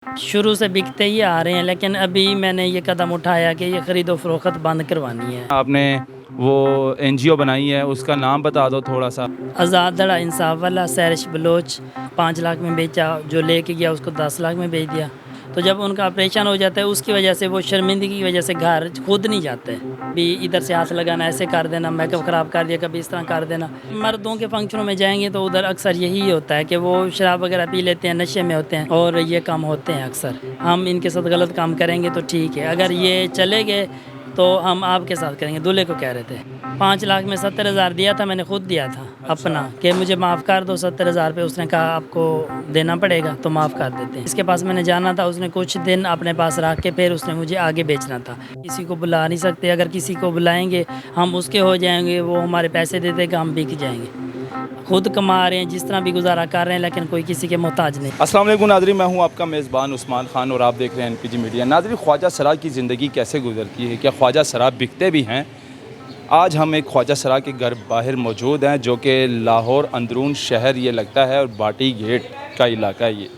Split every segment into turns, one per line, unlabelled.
शुरू से बिकते ही आ रहे हैं, लेकिन अभी मैंने ये कदम उठाया कि ये ख़रीदो फ़रोख्त बंद करवानी है।
आपने वो एनजीओ बनाई है, उसका नाम बता दो थोड़ा सा।
आज़ाद दड़ा इंसाफ वाला सहरिश बलोच 5 लाख में बेचा, जो लेके गया उसको 10 लाख में बेच दिया। तो जब उनका ऑपरेशन हो जाता है उसकी वजह से वो शर्मिंदगी की वजह से घर खुद नहीं जाते, भी इधर से हाथ लगाना, ऐसे कर देना, मेकअप ख़राब कर दिया, कभी इस तरह कर देना। मर्दों के फंक्शनों में जाएंगे तो उधर अक्सर यही होता है कि वो शराब वगैरह पी लेते हैं, नशे में होते हैं और ये काम होते हैं अक्सर। हम इनके साथ गलत काम करेंगे तो ठीक है, अगर ये चले गए तो हम आपके साथ करेंगे। दूल्हे को कह रहे थे 5 लाख में 70,000 दिया था, मैंने खुद दिया था अपना, कि मुझे माफ़ कर दो 70,000 पे। उसने कहा आपको देना पड़ेगा तो माफ़ कर देते हैं। इसके पास मैंने जाना था, उसने कुछ दिन अपने पास रख के फिर उसने मुझे आगे बेचना था। किसी को बुला नहीं सकते, अगर किसी को बुलाएंगे हम उसके हो जाएंगे, वो हमारे पैसे दे देगा, हम बिक जाएंगे। खुद कमा रहे हैं, जिस तरह भी गुजारा कर रहे हैं, लेकिन कोई किसी के मोहताज नहीं।
अस्सलाम वालेकुम नाज़रीन, मैं हूं आपका मेज़बान उस्मान ख़ान और आप देख रहे हैं एनपीजी मीडिया। नाज़रीन, ख्वाजा सरा की ज़िंदगी कैसे गुजरती है, क्या ख्वाजा सरा बिकते भी हैं? आज हम एक ख्वाजा सरा के घर बाहर मौजूद हैं, जो कि लाहौर अंदरून शहर ये लगता है और बाटी गेट का इलाका है ये।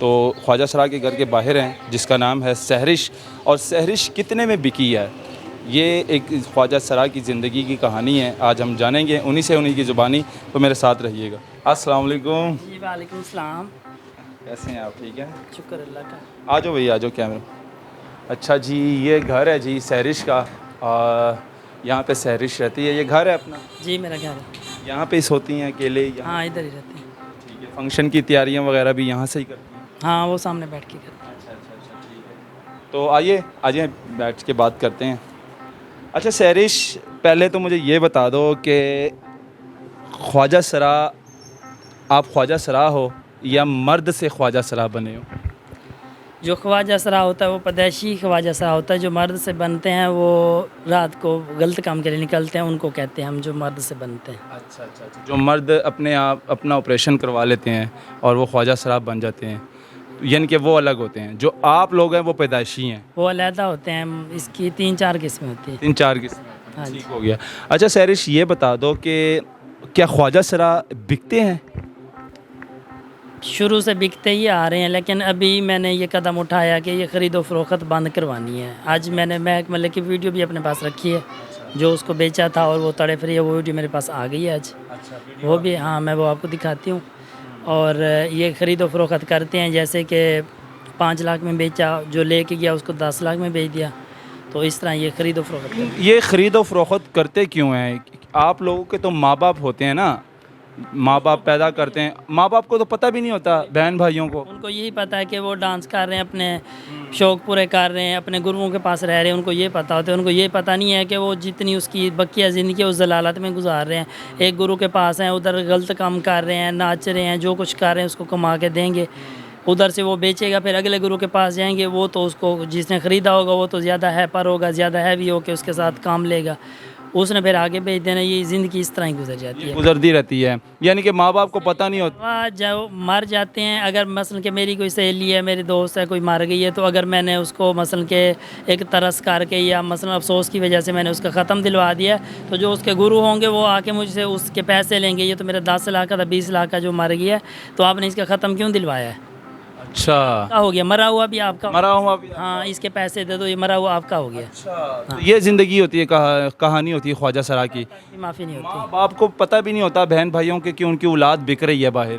तो ख्वाजा सरा के घर के बाहर हैं, जिसका नाम है सहरिश। और सहरिश कितने में बिकी है, ये एक ख्वाजा सरा की ज़िंदगी की कहानी है। आज हम जानेंगे उन्हीं से, उन्हीं की ज़ुबानी। तो मेरे साथ रहिएगा। अस्सलाम वालेकुम।
जी वालेकुम सलाम।
कैसे हैं आप? ठीक हैं,
शुक्र अल्लाह का।
आ जाओ भैया, आ जाओ कैमरा। अच्छा जी, ये घर है जी सहरिश का। यहाँ पे सहरिश रहती है, ये घर है अपना?
जी मेरा घर है।
यहाँ पे इस होती हैं अकेले यहाँ?
हाँ इधर ही रहते हैं।
ठीक है। फंक्शन की तैयारियाँ वगैरह भी यहाँ से ही करती हैं?
हाँ वो सामने बैठ के करते हैं।
अच्छा, ठीक है। तो आइए आइए बैठ के बात करते हैं। अच्छा सहरिश, पहले तो मुझे ये बता दो कि ख्वाजा सरा, आप ख्वाजा सरा हो या मर्द से ख्वाजा सरा बने हो?
जो ख्वाजा सरा होता है वो पैदाइशी ख्वाजा सरा होता है। जो मर्द से बनते हैं वो रात को गलत काम के लिए निकलते हैं, उनको कहते हैं हम जो मर्द से बनते हैं।
अच्छा। जो मर्द अपने आप अपना ऑपरेशन करवा लेते हैं और वो ख्वाजा सरा बन जाते हैं, यानी कि वो अलग होते हैं। जो आप लोग हैं वो पैदाइशी हैं?
वो अलहदा होते हैं, इसकी 3-4 किस्में होती हैं।
3-4 किस्में?
हाँ जी।
ठीक हो गया। अच्छा सहरिश, ये बता दो कि क्या ख्वाजा सरा बिकते हैं?
शुरू से बिकते ही आ रहे हैं, लेकिन अभी मैंने ये कदम उठाया कि ये ख़रीदो फ़रोख्त बंद करवानी है। आज मैंने महक मलिक की वीडियो भी अपने पास रखी है, जो उसको बेचा था और वो तड़े फ्री है, वो वीडियो मेरे पास आ गई है आज। वो भी, हाँ मैं वो आपको दिखाती हूँ। और ये ख़रीदो फ़रोख्त करते हैं, जैसे कि 5 लाख में बेचा, जो लेके गया उसको 10 लाख में बेच दिया। तो इस तरह ये ख़रीदो फ़रोख्त करते हैं।
ये ख़रीदो फ़रोख्त करते क्यों हैं? आप लोगों के तो माँ बाप होते हैं ना, माँ बाप पैदा करते हैं, माँ बाप को तो पता भी नहीं होता, बहन भाइयों को।
उनको यही पता है कि वो डांस कर रहे हैं, अपने शौक़ पूरे कर रहे हैं, अपने गुरुओं के पास रह रहे हैं, उनको ये पता होता है। उनको ये पता नहीं है कि वो जितनी उसकी बकिया ज़िंदगी उस जलालत में गुजार रहे हैं। एक गुरु के पास हैं, उधर गलत काम कर रहे हैं, नाच रहे हैं, जो कुछ कर रहे हैं उसको कमा के देंगे, उधर से वो बेचेगा, फिर अगले गुरु के पास जाएंगे, वो तो उसको जिसने ख़रीदा होगा वो तो ज़्यादा हैपर होगा, ज़्यादा हैवी हो के उसके साथ काम लेगा, उसने फिर आगे भेज देना। ये ज़िंदगी इस तरह ही गुजर जाती है,
गुजरती रहती है। यानी कि माँ बाप को पता नहीं होता।
जो मर जाते हैं, अगर मसलन के मेरी कोई सहेली है, मेरी दोस्त है, कोई मर गई है, तो अगर मैंने उसको मसलन के एक तरस करके या मसलन अफसोस की वजह से मैंने उसका ख़त्म दिलवा दिया, तो जो उसके गुरु होंगे वो आके मुझसे उसके पैसे लेंगे, ये तो मेरा 10 लाख का था, 20 लाख का जो मर गया है, तो आपने इसका ख़त्म क्यों दिलवाया है?
अच्छा,
क्या हो गया? मरा हुआ भी आपका,
मरा हुआ भी?
हाँ इसके पैसे दे दो, ये मरा हुआ आपका हो गया।
अच्छा, तो ये ज़िंदगी होती है, कहानी होती है ख्वाजा सरा की।
माफ़ी नहीं होती।
माँ बाप को पता भी नहीं होता बहन भाइयों के कि उनकी औलाद बिक रही है बाहर?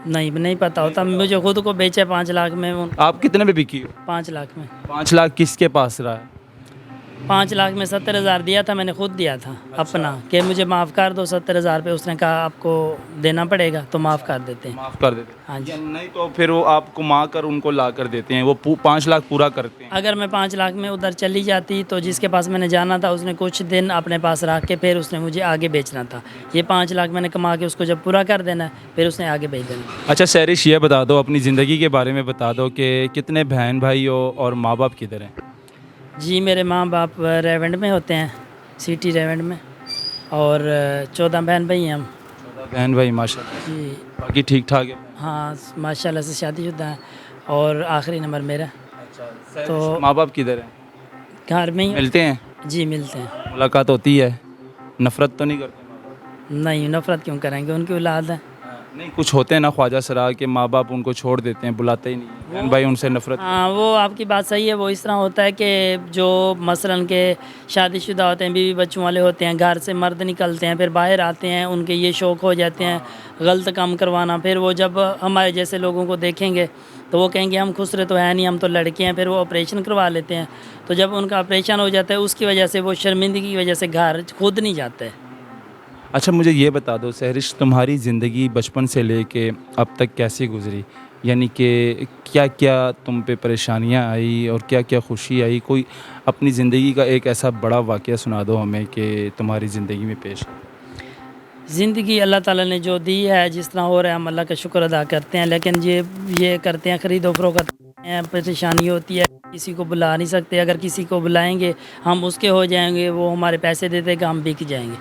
नहीं पता होता। मुझे खुद को बेचे 5 लाख में।
आप कितने में बिकी हो?
5 लाख में।
5 लाख किसके पास रहा है?
5 लाख में 70,000 दिया था, मैंने खुद दिया था अपना, कि मुझे माफ़ कर दो 70,000 पे। उसने कहा आपको देना पड़ेगा तो माफ़ कर देते हैं।
माफ़ कर देते हैं?
हाँ जी।
या नहीं तो फिर वो आपको माँ कर उनको ला कर देते हैं, वो 5 लाख पूरा करते हैं?
अगर मैं 5 लाख में उधर चली जाती तो जिसके पास मैंने जाना था उसने कुछ दिन अपने पास रख के फिर उसने मुझे आगे बेचना था। ये 5 लाख मैंने कमा के उसको जब पूरा कर देना फिर उसने आगे बेच देना।
अच्छा सहरिश, ये बता दो, अपनी ज़िंदगी के बारे में बता दो कि कितने बहन भाई हो और माँ बाप किधर हैं?
जी मेरे माँ बाप रेवेंड में होते हैं, सिटी रेवेंड में, और 14 बहन भाई हैं हम।
14 बहन भाई, माशाल्लाह।
जी
बाकी ठीक ठाक है?
हाँ माशाल्लाह से शादीशुदा है, और आखिरी नंबर मेरा।
अच्छा,
तो
माँ बाप किधर हैं?
घर में ही।
मिलते हैं?
जी मिलते हैं।
मुलाकात होती है? नफ़रत तो नहीं करते माँ बाप?
नहीं, नफ़रत क्यों करेंगे, उनकी औलाद है।
नहीं, कुछ होते हैं ना ख्वाजा सरा के माँ बाप उनको छोड़ देते हैं, बुलाते ही नहीं, बहन भाई उनसे नफरत।
हाँ, वो आपकी बात सही है। वो इस तरह होता है कि जो मसलन के शादीशुदा होते हैं, बीवी बच्चों वाले होते हैं, घर से मर्द निकलते हैं, फिर बाहर आते हैं, उनके ये शौक़ हो जाते हैं गलत काम करवाना। फिर वो जब हमारे जैसे लोगों को देखेंगे तो वो कहेंगे हम खुसरे तो है नहीं, हम तो लड़के हैं, फिर वो ऑपरेशन करवा लेते हैं। तो जब उनका ऑपरेशन हो जाता है उसकी वजह से वो शर्मिंदगी की वजह से घर खुद नहीं जाते।
अच्छा, मुझे ये बता दो सहरिश, तुम्हारी ज़िंदगी बचपन से लेके अब तक कैसी गुजरी? यानी कि क्या क्या तुम पे परेशानियां आई और क्या क्या खुशी आई? कोई अपनी ज़िंदगी का एक ऐसा बड़ा वाक़या सुना दो हमें कि तुम्हारी ज़िंदगी में पेश आया।
ज़िंदगी अल्लाह ताला ने जो दी है, जिस तरह हो रहा है हम अल्लाह का शुक्र अदा करते हैं, लेकिन ये करते हैं ख़रीदो फ़रोख्त हैं, परेशानी होती है, किसी को बुला नहीं सकते। अगर किसी को बुलाएंगे हम उसके हो जाएंगे, वो हमारे पैसे दे देगा, हम बिक जाएंगे।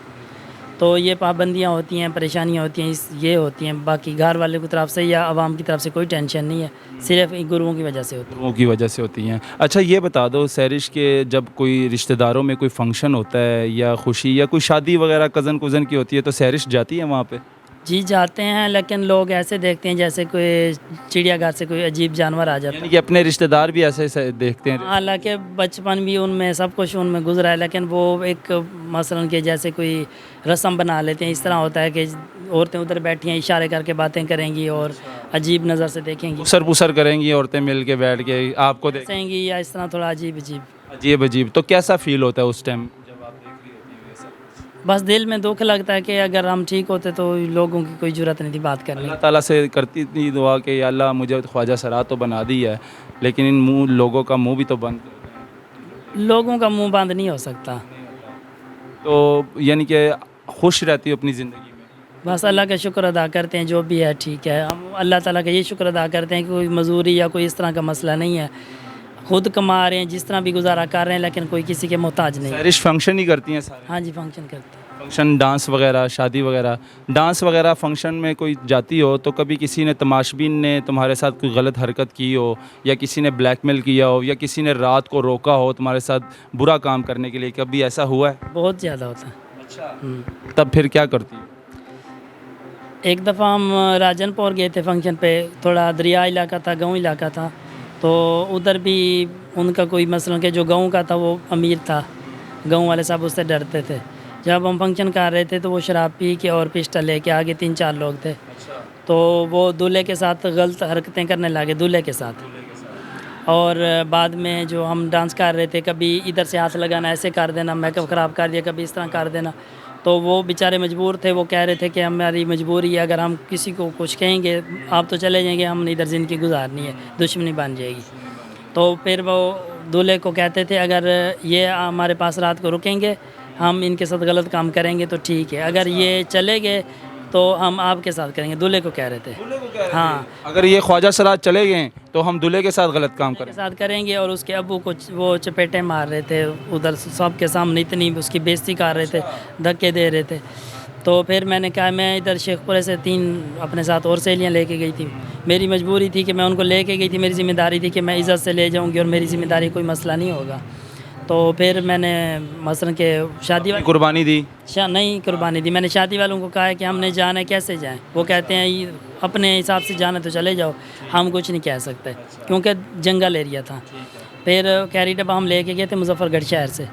तो ये पाबंदियाँ होती हैं, परेशानियाँ होती हैं, ये होती हैं। बाकी घर वाले की तरफ से या आवाम की तरफ से कोई टेंशन नहीं है, सिर्फ गुरुओं की वजह से होती है।
गुरुओं की वजह से होती हैं। अच्छा, ये बता दो सहरिश के जब कोई रिश्तेदारों में कोई फंक्शन होता है या खुशी या कोई शादी वगैरह कज़न कुज़न की होती है तो सहरिश जाती है वहाँ पे?
जी जाते हैं, लेकिन लोग ऐसे देखते हैं जैसे कोई चिड़ियाघर से कोई अजीब जानवर आ जाता है।
यानी कि अपने रिश्तेदार भी ऐसे देखते हैं?
हालांकि बचपन भी उनमें सब कुछ उनमें गुजरा है, लेकिन वो एक मसलन के जैसे कोई रस्म बना लेते हैं। इस तरह होता है कि औरतें उधर बैठी हैं, इशारे करके बातें करेंगी और अजीब नज़र से देखेंगी,
पुसर पुसर करेंगी औरतें मिल के बैठ के आपको
देखेंगी, या इस तरह थोड़ा अजीब अजीब।
अजीब अजीब तो कैसा फील होता है उस टाइम जब आप देख रही होती हैं ये सब?
बस दिल में दुख लगता है कि अगर हम ठीक होते तो लोगों की कोई ज़रूरत नहीं थी बात करने की।
अल्लाह ताला से करती थी दुआ कि या अल्लाह मुझे ख्वाजा सरा तो बना दी है, लेकिन इन मुंह लोगों का मुंह भी तो बंद कर दें।
लोगों का मुंह बंद नहीं हो सकता।
तो यानी कि खुश रहती हो अपनी ज़िंदगी में?
बस अल्लाह का शुक्र अदा करते हैं, जो भी है ठीक है। हम अल्लाह ताला का ये शुक्र अदा करते हैं कि कोई मजदूरी या कोई इस तरह का मसला नहीं है, खुद कमा रहे हैं, जिस तरह भी गुजारा कर रहे हैं, लेकिन कोई किसी के मोहताज नहीं।
सहरिश फंक्शन ही करती हैं सारे?
हाँ जी, फंक्शन करते हैं।
फंक्शन, डांस वगैरह, शादी वगैरह, डांस वगैरह फंक्शन में कोई जाती हो तो कभी किसी ने तमाशबीन ने तुम्हारे साथ कोई गलत हरकत की हो या किसी ने ब्लैकमेल किया हो या किसी ने रात को रोका हो तुम्हारे साथ बुरा काम करने के लिए, कभी ऐसा हुआ है?
बहुत ज़्यादा होता है।
अच्छा, तब फिर क्या करती हो?
एक दफ़ा हम राजनपुर गए थे फंक्शन पे, थोड़ा दरिया इलाका था, गाँव इलाका था, तो उधर भी उनका कोई मसलन के जो गाँव का था वो अमीर था, गाँव वाले साहब उससे डरते थे। जब हम फंक्शन कर रहे थे तो वो शराब पी के और पिस्टल लेके आगे 3-4 लोग थे। तो वो दूल्हे के साथ गलत हरकतें करने लगे, दूल्हे के साथ। और बाद में जो हम डांस कर रहे थे, कभी इधर से हाथ लगाना, ऐसे कर देना, मेकअप ख़राब कर दिया, कभी इस तरह कर देना। तो वो बेचारे मजबूर थे, वो कह रहे थे कि हमारी मजबूरी है, अगर हम किसी को कुछ कहेंगे आप तो चले जाएंगे, हमने इधर ज़िंदगी गुजारनी है, दुश्मनी बन जाएगी। तो फिर वो दूल्हे को कहते थे अगर ये हमारे पास रात को रुकेंगे, हम इनके साथ गलत काम करेंगे तो ठीक है, अगर ये चले गए तो हम आपके साथ करेंगे। दूल्हे को कह रहे थे। हाँ,
अगर ये ख्वाजा सराज चले गए तो हम दूल्हे के साथ गलत काम
के
करें?
साथ करेंगे। और उसके अब्बू को वो चपेटे मार रहे थे उधर सब के सामने, इतनी उसकी बेइज्जती कर रहे थे, धक्के दे रहे थे। तो फिर मैंने कहा, मैं इधर शेखपुरे से 3 अपने साथ और सहेलियाँ लेके गई थी। मेरी मजबूरी थी कि मैं उनको लेके गई थी, मेरी ज़िम्मेदारी थी कि मैं इज़्ज़त से ले जाऊँगी और मेरी ज़िम्मेदारी, कोई मसला नहीं होगा। तो फिर मैंने मसलन के शादी वाली
कुर्बानी दी?
नहीं कुर्बानी दी, मैंने शादी वालों को कहा है कि हमने जाना है, कैसे जाएं? वो कहते हैं ये अपने हिसाब से जाना तो चले जाओ, हम कुछ नहीं कह सकते, क्योंकि जंगल एरिया था। फिर कैरी डब्बा हम लेके गए थे मुजफ्फरगढ़ शहर से।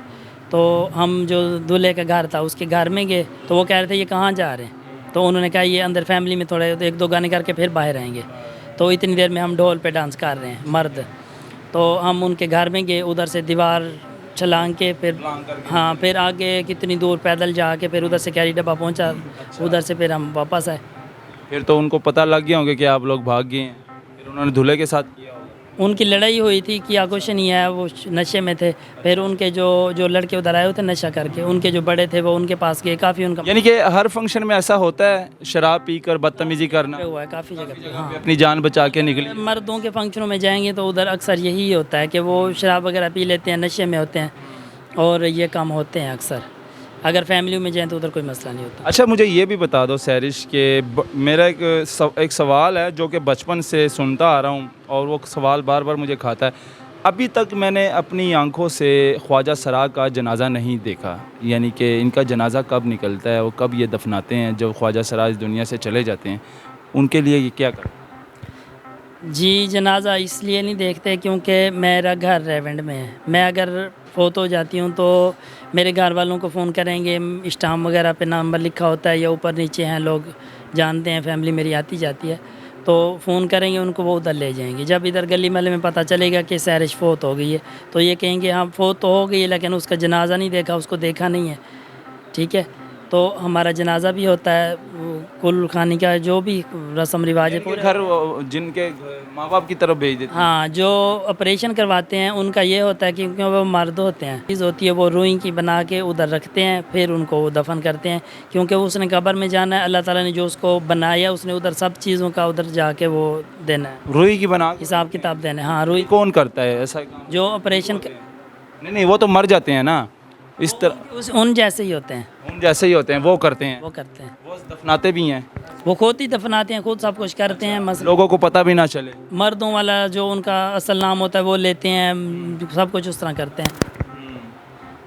तो हम जो दूल्हे का घर था उसके घर में गए, तो वो कह रहे थे ये कहाँ जा रहे हैं? तो उन्होंने कहा ये अंदर फैमिली में थोड़े 1-2 गाने करके फिर बाहर आएंगे। तो इतनी देर में हम ढोल पे डांस कर रहे हैं मर्द। तो हम उनके घर में गए, उधर से दीवार छलांग के फिर हाँ, फिर आगे कितनी दूर पैदल जाके फिर उधर से कैरी डब्बा पहुंचा, उधर से फिर हम वापस आए।
फिर तो उनको पता लग गया होंगे कि आप लोग भाग गए हैं, फिर उन्होंने दूल्हे के साथ किया होगा?
उनकी लड़ाई हुई थी कि कुछ नहीं है, वो नशे में थे। फिर उनके जो लड़के उधर आए हुए थे नशा करके, उनके जो बड़े थे वो उनके पास गए, काफ़ी उनका
यानी कि हर फंक्शन में ऐसा होता है शराब पीकर बदतमीजी करना?
हुआ है काफ़ी जगह पे। हाँ,
अपनी जान बचा के निकली?
मर्दों के फंक्शनों में जाएंगे तो उधर अक्सर यही होता है कि वो शराब वगैरह पी लेते हैं, नशे में होते हैं, और ये काम होते हैं अक्सर। अगर फैमिली में जाएं तो उधर कोई मसला नहीं होता।
अच्छा, मुझे ये भी बता दो सहरिश के मेरा एक सवाल है जो कि बचपन से सुनता आ रहा हूँ और वो सवाल बार बार मुझे खाता है। अभी तक मैंने अपनी आंखों से ख्वाजा सरा का जनाज़ा नहीं देखा, यानी कि इनका जनाज़ा कब निकलता है और कब ये दफनाते हैं जब ख्वाजा सरा इस दुनिया से चले जाते हैं, ان کے لیے یہ کیا کریں؟
جی جنازہ اس لیے نہیں دیکھتے کیونکہ میرا گھر ریونڈ میں ہے. میں اگر فوت ہو جاتی ہوں تو میرے گھر والوں کو فون کریں گے, اسٹامپ وغیرہ پہ نمبر لکھا ہوتا ہے یا اوپر نیچے ہیں, لوگ جانتے ہیں, فیملی میری آتی جاتی ہے, تو فون کریں گے ان کو, وہ ادھر لے جائیں گے. جب ادھر گلی محلے میں پتہ چلے گا کہ سیرش فوت ہو گئی ہے تو یہ کہیں گے ہاں فوت تو ہو گئی ہے لیکن اس کا جنازہ نہیں دیکھا, اس کو دیکھا نہیں ہے. ٹھیک ہے, تو ہمارا جنازہ بھی ہوتا ہے, کل خانی کا جو بھی رسم رواج ہے
جن کے
پورے.
گھر جن کے ماں باپ کی طرف بھیج دیتے ہیں.
ہاں, جو آپریشن کرواتے ہیں ان کا یہ ہوتا ہے کہ کیونکہ وہ مرد ہوتے ہیں, چیز ہوتی ہے وہ روئی کی بنا کے ادھر رکھتے ہیں, پھر ان کو دفن کرتے ہیں کیونکہ اس نے قبر میں جانا ہے. اللہ تعالیٰ نے جو اس کو بنایا اس نے ادھر سب چیزوں کا ادھر جا کے وہ دینا ہے,
روئی کی بنا کے
حساب کتاب دینا ہے. ہاں, روئی
کون کرتا ہے ایسا کام؟
جو آپریشن
نہیں وہ تو مر جاتے ہیں نا, اس طرح
ان جیسے ہی ہوتے ہیں,
ان جیسے ہی ہوتے ہیں, وہ کرتے ہیں,
وہ کرتے ہیں,
وہ دفناتے بھی ہیں,
وہ خود ہی دفناتے ہیں, خود سب کچھ کرتے ہیں.
لوگوں کو پتہ بھی نہ چلے.
مردوں والا جو ان کا اصل نام ہوتا ہے وہ لیتے ہیں, سب کچھ اس طرح کرتے ہیں.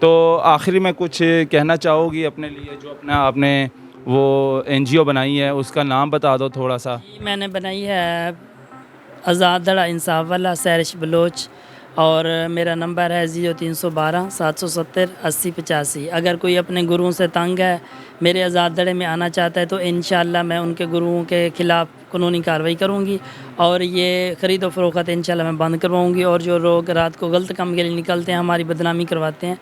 تو آخری میں کچھ کہنا چاہو گی اپنے لیے, جو اپنا آپ نے وہ NGO بنائی ہے اس کا نام بتا دو تھوڑا سا.
میں نے بنائی ہے آزاد دڑا انصاف والا سیرش بلوچ, اور میرا نمبر ہے 0312 770 8085. اگر کوئی اپنے گروؤں سے تنگ ہے, میرے آزاد دڑے میں آنا چاہتا ہے, تو انشاءاللہ میں ان کے گروؤں کے خلاف قانونی کارروائی کروں گی, اور یہ خرید و فروخت انشاءاللہ میں بند کرواؤں گی. اور جو لوگ رات کو غلط کام کے لیے نکلتے ہیں, ہماری بدنامی کرواتے ہیں,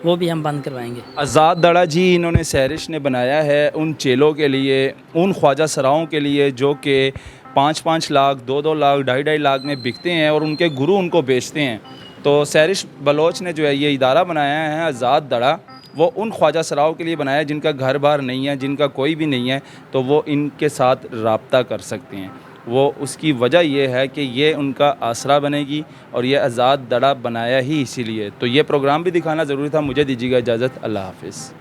وہ بھی ہم بند کروائیں گے.
آزاد دڑا جی انہوں نے سیرش نے بنایا ہے ان چیلوں کے لیے, ان خواجہ سراؤں کے لیے جو کہ 5-5 لاکھ 2-2 لاکھ 2.5-2.5 لاکھ میں بکتے ہیں, اور ان کے گرو ان کو بیچتے ہیں. تو سیرش بلوچ نے جو ہے یہ ادارہ بنایا ہے آزاد دڑا, وہ ان خواجہ سراؤں کے لیے بنایا ہے جن کا گھر بار نہیں ہے, جن کا کوئی بھی نہیں ہے, تو وہ ان کے ساتھ رابطہ کر سکتے ہیں. وہ اس کی وجہ یہ ہے کہ یہ ان کا آسرا بنے گی, اور یہ آزاد دڑا بنایا ہی اسی لیے. تو یہ پروگرام بھی دکھانا ضروری تھا. مجھے دیجیے گا اجازت, اللہ حافظ.